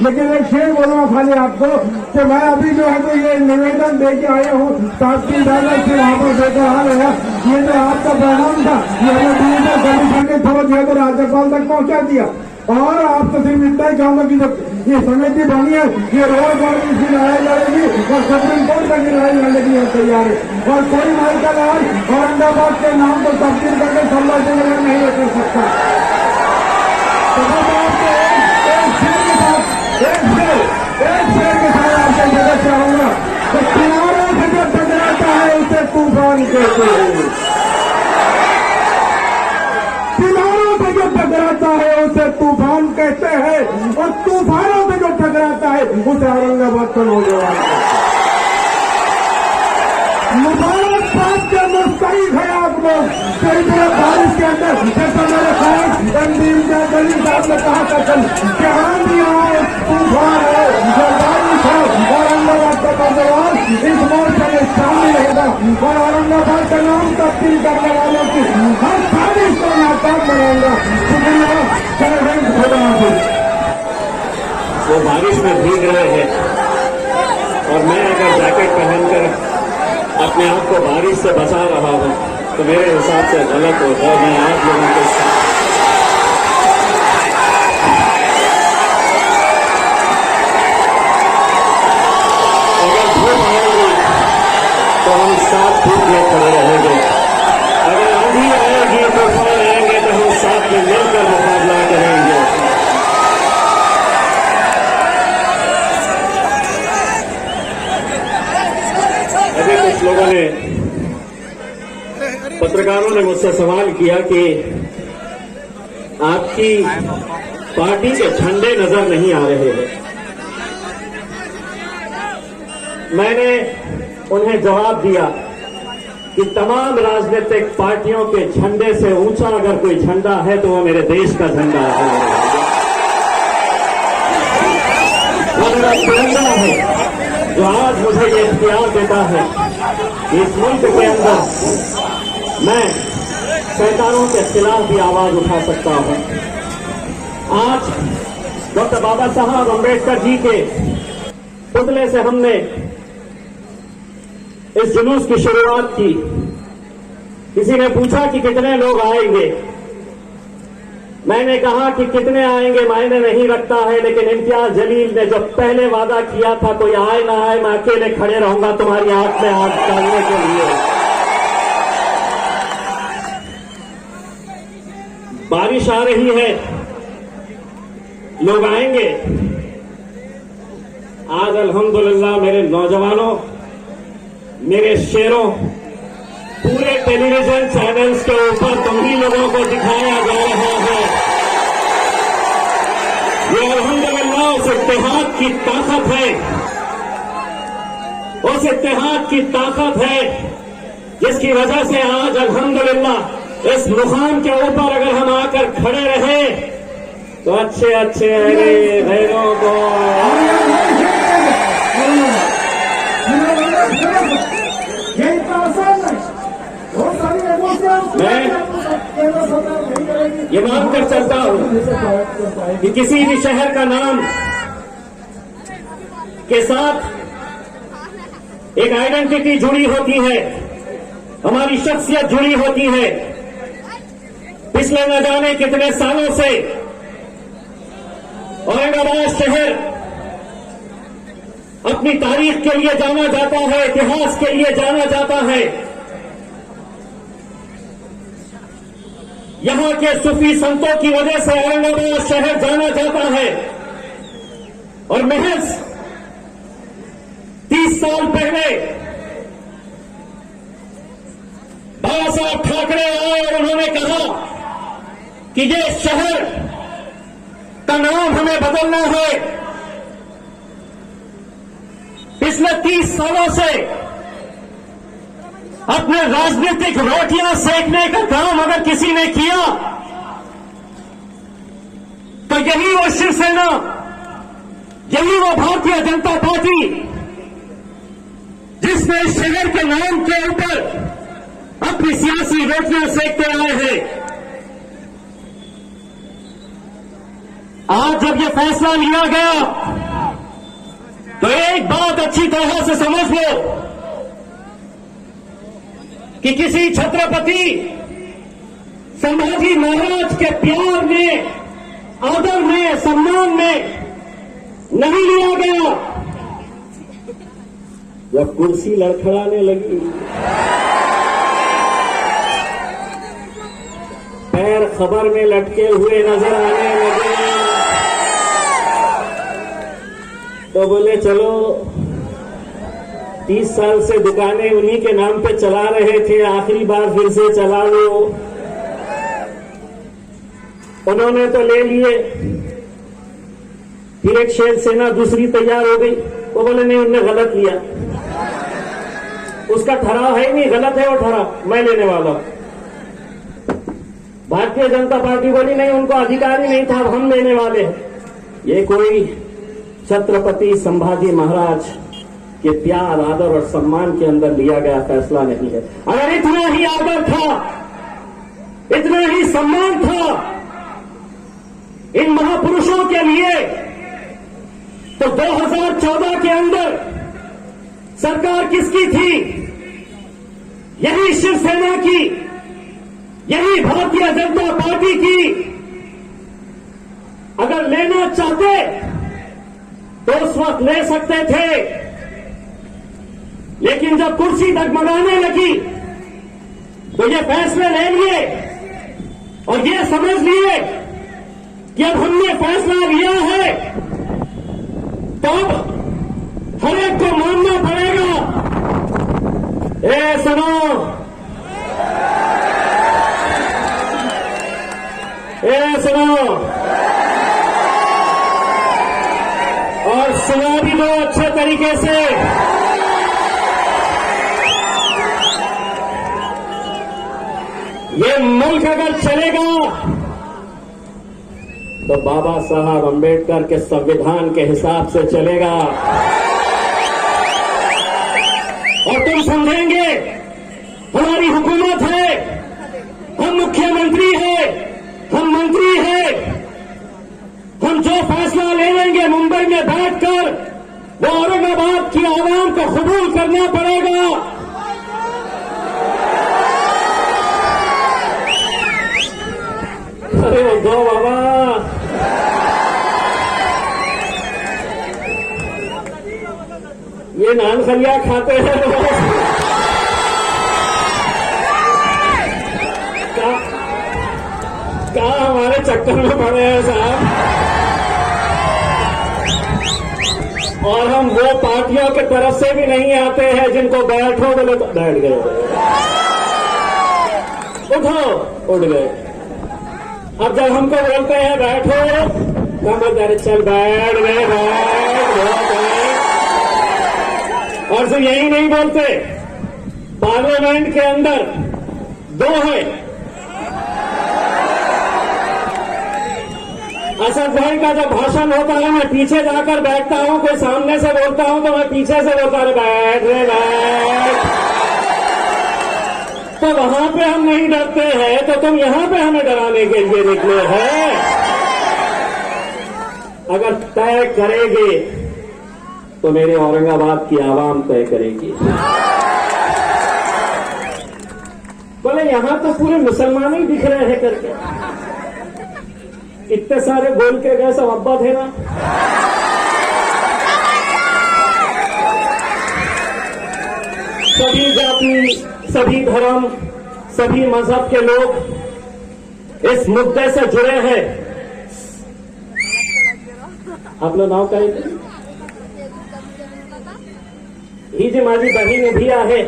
लेकिन एक शेर बोलूंगा खाली आपको कि मैं अभी जो है तो ये निवेदन दे के आया हूँ तहसीलदार से वहां पर देकर आ गया। ये जो आपका पैगाम था ये हमें डिजिटल कमीशन के थ्रू जो है तो राज्यपाल तक पहुंचा दिया। और आपसे सिर्फ इतना ही कहूंगा कि जब ये समिति बनी है ये रोड पर इसकी लड़ाई लड़ेगी और सुप्रीम कोर्ट तक की लड़ाई लड़ने के लिए तैयार है। और कोई मेडिकल आज औरंगाबाद के नाम को तब्दील करके समझ नहीं कर सकता। तो आपको एक शेर के साथ आपको मदद चाहूंगा तो किनारों से जो टकराता है उसे तूफान कहते हैं। किनारों से जो टकराता है उसे तूफान कहते हैं और तूफानों से जो टकराता है उसे औरंगाबाद का नौजवान मुबारक साहब के मुस्तैद है आप लोग। कई तरह बारिश के अंदर जैसा मेरे साथ रणदीप गली साहब ने कहा था कल कि आंधी आए तूफान है जो बारिश है औरंगाबाद का नौजवान इस मोर्चे में शामिल होगा और औरंगाबाद का नाम तब्दील करने वालों की हर साजिश को नाकाम बनाएगा। शुक्रिया। वो बारिश में भीग रहे हैं और मैं अगर जैकेट पहनकर अपने आप को बारिश से बचा रहा हूं तो मेरे हिसाब से गलत होगा। मैं आप लोगों के साथ अगर धूप आएगी तो हम साथ धूप में खड़े रहेंगे। अगर आंधी आएगी तूफान आएंगे तो हम साथ में मिलकर मुकाबला करेंगे। अभी कुछ लोगों ने पत्रकारों ने मुझसे सवाल किया कि आपकी पार्टी के झंडे नजर नहीं आ रहे हैं। मैंने उन्हें जवाब दिया कि तमाम राजनीतिक पार्टियों के झंडे से ऊंचा अगर कोई झंडा है तो वो मेरे देश का झंडा है। वो मेरा तिरंगा है जो आज मुझे ये इख्तियार देता है कि इस मुल्क के अंदर मैं सरकारों के खिलाफ भी आवाज उठा सकता हूं। आज डॉक्टर बाबा साहब अम्बेडकर जी के पुतले से हमने इस जुलूस की शुरुआत की। किसी ने पूछा कि कितने लोग आएंगे। मैंने कहा कि कितने आएंगे मायने नहीं रखता है, लेकिन इम्तियाज जलील ने जो पहले वादा किया था कोई आए ना आए मैं अकेले खड़े रहूंगा तुम्हारी आंख में आंख डालने के लिए। बारिश आ रही है, लोग आएंगे। आज अल्हम्दुलिल्लाह मेरे नौजवानों, मेरे शेरों, पूरे टेलीविजन चैनल्स के ऊपर तुम्ही लोगों को दिखाया जा रहा है। ये अल्हम्दुलिल्लाह उस इत्तेहाद की ताकत है, उस इत्तेहाद की ताकत है जिसकी वजह से आज अल्हम्दुलिल्लाह इस मुकाम के ऊपर अगर हम आकर खड़े रहे तो अच्छे अच्छे गैरों को मैं ये मानकर चलता हूं कि किसी भी शहर का नाम के साथ एक आइडेंटिटी जुड़ी होती है, हमारी शख्सियत जुड़ी होती है। पिछले न जाने कितने सालों से औरंगाबाद शहर अपनी तारीख के लिए जाना जाता है, इतिहास के लिए जाना जाता है। यहां के सूफी संतों की वजह से औरंगाबाद शहर जाना जाता है। और महज 30 साल पहले बाबा साहब ठाकरे आए और उन्होंने कहा कि ये शहर का नाम हमें बदलना है। पिछले 30 सालों से अपने राजनीतिक रोटियां सेकने का काम अगर किसी ने किया तो यही वो शिवसेना, यही वो भारतीय जनता पार्टी जिसने शहर के नाम के ऊपर अपनी सियासी रोटियां सेकते आए हैं। आज जब ये फैसला लिया गया तो एक बात अच्छी तरह से समझ लो कि किसी छत्रपति संभाजी महाराज के प्यार में, आदर में, सम्मान में नहीं लिया गया। जब कुर्सी लड़खड़ाने लगी, पैर खबर में लटके हुए नजर आने लगे, तो बोले चलो 30 साल से दुकानें उन्हीं के नाम पे चला रहे थे, आखिरी बार फिर से चला लो। उन्होंने तो ले लिए। फिर एक शेर सेना दूसरी तैयार हो गई, वो बोले नहीं उनने गलत लिया, उसका ठहराव है नहीं, गलत है वो ठहराव, मैं लेने वाला। भारतीय जनता पार्टी बोली नहीं उनको अधिकार ही नहीं था, अब हम लेने वाले हैं। ये कोई छत्रपति संभाजी महाराज के प्यार, आदर और सम्मान के अंदर लिया गया फैसला नहीं है। अगर इतना ही आदर था, इतना ही सम्मान था इन महापुरुषों के लिए, तो 2014 के अंदर सरकार किसकी थी? यही शिवसेना की, यही भारतीय जनता पार्टी की। अगर लेना चाहते तो उस वक्त ले सकते थे, लेकिन जब कुर्सी डगमगाने लगी तो ये फैसले ले लिए और ये समझ लिए कि अब हमने फैसला लिया है तो अब हर एक को मानना पड़ेगा। ए सुनो, ए सुनो, और सुना भी लो अच्छे तरीके से। ये मुल्क अगर चलेगा तो बाबा साहब अंबेडकर के संविधान के हिसाब से चलेगा। और तुम समझेंगे हमारी हुकूमत है, हम मुख्यमंत्री है, हम मंत्री है, हम जो फैसला ले लेंगे मुंबई में बैठकर वो औरंगाबाद की आवाम को कबूल करना पड़ेगा। अरे दो बाबा, ये नान खलिया खाते हैं क्या हमारे चक्कर में पड़े हैं साहब। और हम वो पार्टियों की तरफ से भी नहीं आते हैं जिनको बैठो बोले तो बैठ गए, उठो उठ गए। अब जब हमको बोलते हैं बैठो तो हम बोलते हैं चल बैठ गए, बैठ गए। और सिर्फ यही नहीं बोलते, पार्लियामेंट के अंदर दो है। असद भाई का जब भाषण होता है मैं पीछे जाकर बैठता हूं, कोई सामने से बोलता हूं तो मैं पीछे से बोलता हूं बैठ रे बैठ। तो वहां पे हम नहीं डरते हैं तो तुम यहां पे हमें डराने के लिए निकले हैं। अगर तय करेंगे तो मेरे औरंगाबाद की आवाम तय करेगी। बोले यहां तो पूरे मुसलमान ही दिख रहे हैं करके, इतने सारे बोल के गए, सब अब्बा थे ना। सभी जाति, सभी धर्म, सभी मजहब के लोग इस मुद्दे से जुड़े हैं। आपलं नाव काय? ही जी माझी बहीण उभी आहे,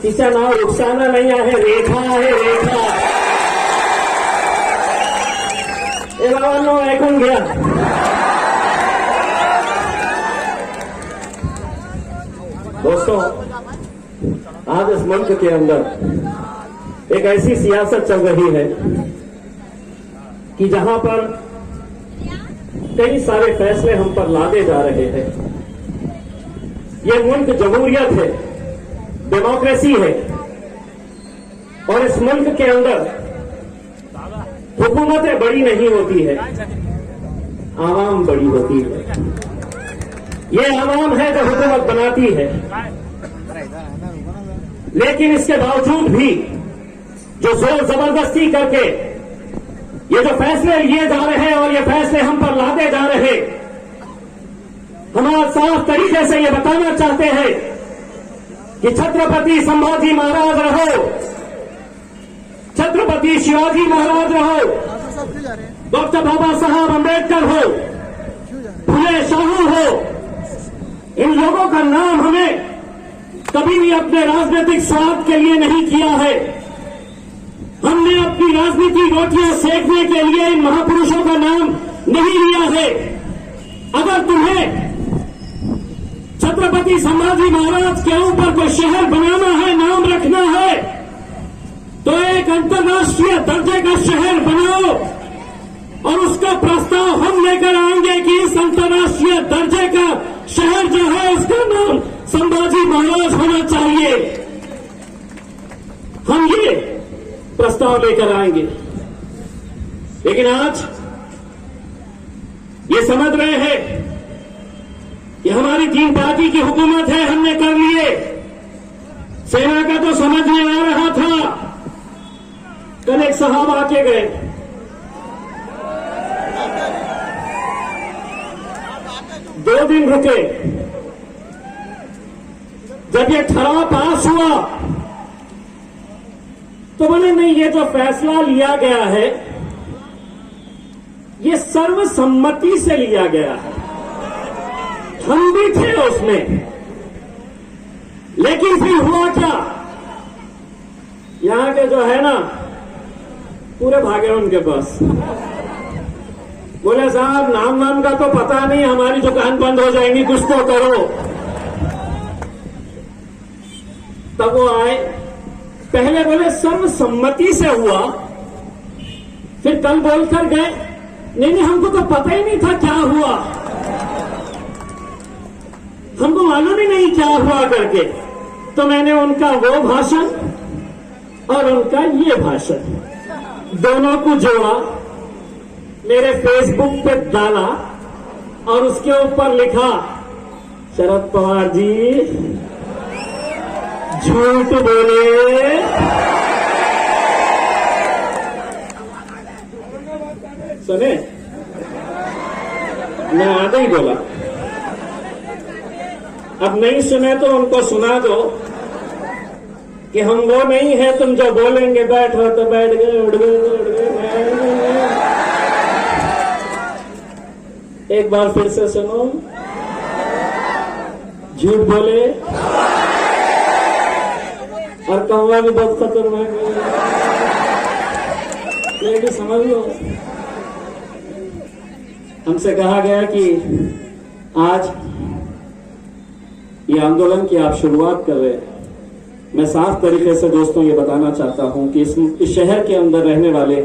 तिचं नाव रुखसाना नाही आहे, रेखा आहे, रेखा। ए बाबांनो ऐकून घ्या, दोस्तों आज इस मुल्क के अंदर एक ऐसी सियासत चल रही है कि जहां पर कई सारे फैसले हम पर लादे जा रहे हैं। ये मुल्क जमहूरियत है, डेमोक्रेसी है, और इस मुल्क के अंदर हुकूमतें बड़ी नहीं होती है, आवाम बड़ी होती है। ये आवाम है जो हुकूमत बनाती है। लेकिन इसके बावजूद भी जो जोर जबरदस्ती करके ये जो फैसले लिए जा रहे हैं और ये फैसले हम पर लादे जा रहे, हम आज साफ तरीके से ये बताना चाहते हैं कि छत्रपति संभाजी महाराज रहो, छत्रपति शिवाजी महाराज रहो, डॉक्टर बाबा साहब अंबेडकर हो, फुले शाहू हो, इन लोगों का नाम हमें कभी भी अपने राजनीतिक स्वार्थ के लिए नहीं किया है। हमने अपनी राजनीतिक रोटियां सेकने के लिए इन महापुरुषों का नाम नहीं लिया है। अगर तुम्हें छत्रपति संभाजी महाराज के ऊपर कोई शहर बनाना है, नाम रखना है, तो एक अंतर्राष्ट्रीय दर्जे का शहर बनाओ और उसका प्रस्ताव हम लेकर आएंगे कि इस अंतर्राष्ट्रीय दर्जे का शहर जो है उसका नाम संभाजी महाराज होना चाहिए। हम ये प्रस्ताव लेकर आएंगे। लेकिन आज ये समझ रहे हैं कि हमारी 3 पार्टी की हुकूमत है, हमने कर लिए। सेना का तो समझ में आ रहा था। कल एक साहब आके गए, दो दिन रुके। जब ये ठराव पास हुआ तो बोले नहीं, ये जो फैसला लिया गया है ये सर्वसम्मति से लिया गया है। हम भी थे उसमें, लेकिन फिर हुआ क्या, यहां के जो है ना पूरे भागे उनके पास। बोले साहब नाम का तो पता नहीं, हमारी दुकान बंद हो जाएंगी, कुछ तो करो। तब वो आए, पहले बोले सर्वसम्मति से हुआ, फिर कल बोलकर गए नहीं हमको तो पता ही नहीं था क्या हुआ, हमको मालूम ही नहीं क्या हुआ करके। तो मैंने उनका वो भाषण और उनका ये भाषण दोनों को जोड़ा, मेरे फेसबुक पे डाला और उसके ऊपर लिखा, शरद पवार जी झूठ बोले। सुने, मैं आगे ही बोला। अब नहीं सुने तो उनको सुना दो कि हम वो नहीं है तुम जो बोलेंगे बैठो तो बैठ गए, उठ गए तो उठ गए। एक बार फिर से सुनो, झूठ बोले और कौवा भी बहुत खतरनाक है, ये भी समझ लो। हमसे कहा गया कि आज ये आंदोलन की आप शुरुआत कर रहे हैं। मैं साफ तरीके से दोस्तों ये बताना चाहता हूं कि इस शहर के अंदर रहने वाले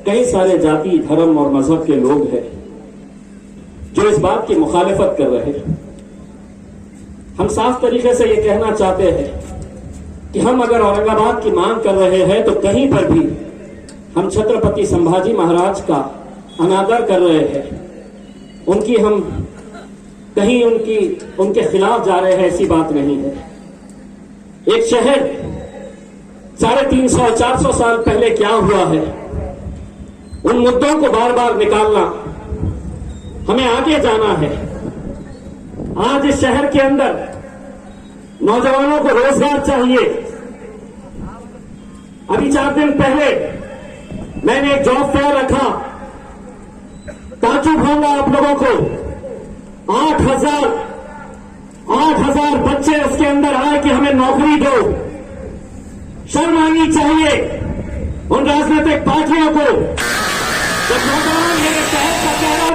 कई सारे जाति, धर्म और मजहब के लोग हैं जो इस बात की मुखालिफत कर रहे हैं। हम साफ तरीके से ये कहना चाहते हैं कि हम अगर औरंगाबाद की मांग कर रहे हैं तो कहीं पर भी हम छत्रपति संभाजी महाराज का अनादर कर रहे हैं, उनकी हम कहीं उनके खिलाफ जा रहे हैं, ऐसी बात नहीं है। एक शहर 350-400 साल पहले क्या हुआ है, उन मुद्दों को बार बार निकालना, हमें आगे जाना है। आज इस शहर के अंदर नौजवानों को रोजगार चाहिए। अभी 4 दिन पहले मैंने एक जॉब फेयर रखा, ताजु होगा आप लोगों को। 8,000 बच्चे उसके अंदर आए कि हमें नौकरी दो। शर्म आनी चाहिए उन राजनीतिक पार्टियों को। जब नौजवान मेरे शहर का चेहरा